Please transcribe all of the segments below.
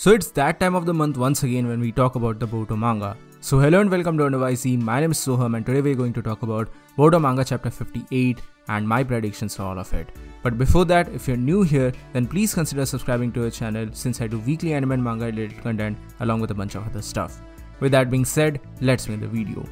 So it's that time of the month once again when we talk about the Boruto manga. So hello and welcome to Undervisey, my name is Soham and today we're going to talk about Boruto manga chapter 58 and my predictions for all of it. But before that, if you're new here, then please consider subscribing to our channel since I do weekly anime and manga related content along with a bunch of other stuff. With that being said, let's make the video.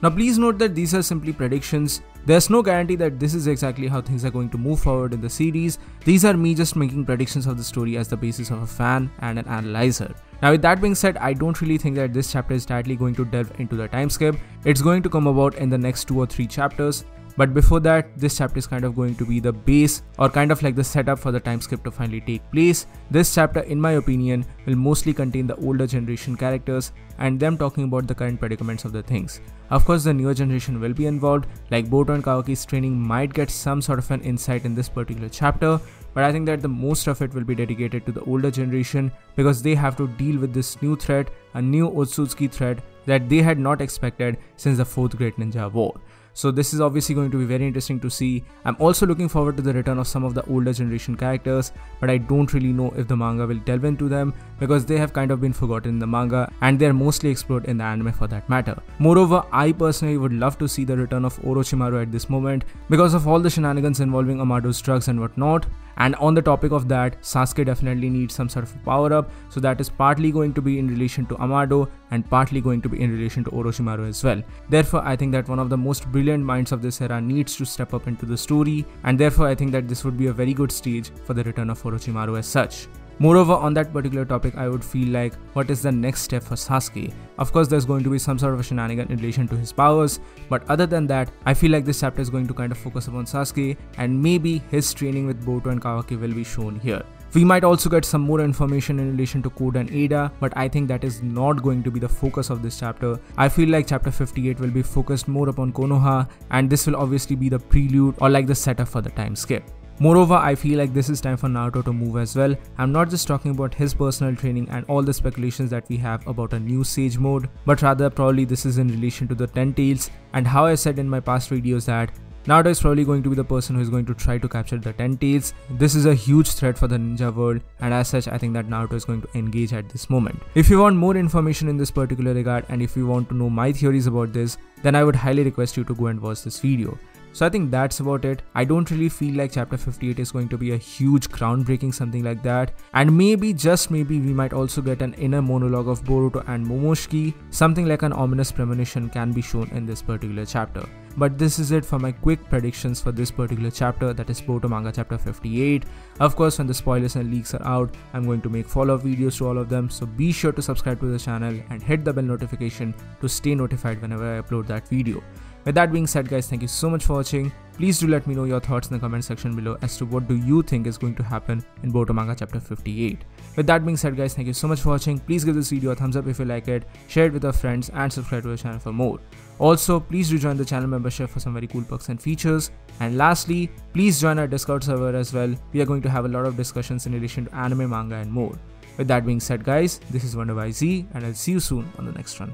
Now please note that these are simply predictions. There's no guarantee that this is exactly how things are going to move forward in the series. These are me just making predictions of the story as the basis of a fan and an analyzer. Now with that being said, I don't really think that this chapter is directly going to delve into the time skip. It's going to come about in the next 2 or 3 chapters. But before that, this chapter is kind of going to be the base or kind of like the setup for the time skip to finally take place. This chapter, in my opinion, will mostly contain the older generation characters and them talking about the current predicaments of the things. Of course, the newer generation will be involved, like Boruto and Kawaki's training might get some sort of an insight in this particular chapter, but I think that the most of it will be dedicated to the older generation because they have to deal with this new threat, a new Otsutsuki threat that they had not expected since the 4th Great Ninja War. So this is obviously going to be very interesting to see. I'm also looking forward to the return of some of the older generation characters, but I don't really know if the manga will delve into them because they have kind of been forgotten in the manga and they're mostly explored in the anime for that matter. Moreover, I personally would love to see the return of Orochimaru at this moment because of all the shenanigans involving Amado's drugs and whatnot. And on the topic of that, Sasuke definitely needs some sort of a power up, so that is partly going to be in relation to Amado and partly going to be in relation to Orochimaru as well. Therefore, I think that one of the most brilliant minds of this era needs to step up into the story, and therefore I think that this would be a very good stage for the return of Orochimaru as such. Moreover, on that particular topic, I would feel like what is the next step for Sasuke? Of course, there's going to be some sort of a shenanigan in relation to his powers, but other than that, I feel like this chapter is going to kind of focus upon Sasuke and maybe his training with Boruto and Kawaki will be shown here. We might also get some more information in relation to Code and Ada, but I think that is not going to be the focus of this chapter. I feel like chapter 58 will be focused more upon Konoha, and this will obviously be the prelude or like the setup for the time skip. Moreover, I feel like this is time for Naruto to move as well. I'm not just talking about his personal training and all the speculations that we have about a new Sage mode, but rather probably this is in relation to the 10 Tails and how I said in my past videos that Naruto is probably going to be the person who is going to try to capture the 10 Tails. This is a huge threat for the ninja world, and as such I think that Naruto is going to engage at this moment. If you want more information in this particular regard and if you want to know my theories about this, then I would highly request you to go and watch this video. So I think that's about it. I don't really feel like chapter 58 is going to be a huge groundbreaking something like that, and maybe, just maybe, we might also get an inner monologue of Boruto and Momoshiki. Something like an ominous premonition can be shown in this particular chapter. But this is it for my quick predictions for this particular chapter, that is Boruto manga chapter 58. Of course, when the spoilers and leaks are out, I'm going to make follow-up videos to all of them, so be sure to subscribe to the channel and hit the bell notification to stay notified whenever I upload that video. With that being said, guys, thank you so much for watching. Please do let me know your thoughts in the comment section below as to what do you think is going to happen in Boruto manga chapter 58. With that being said, guys, thank you so much for watching. Please give this video a thumbs up if you like it, share it with your friends and subscribe to the channel for more. Also, please do join the channel membership for some very cool perks and features. And lastly, please join our Discord server as well. We are going to have a lot of discussions in relation to anime, manga and more. With that being said, guys, this is Wonder by Z and I'll see you soon on the next one.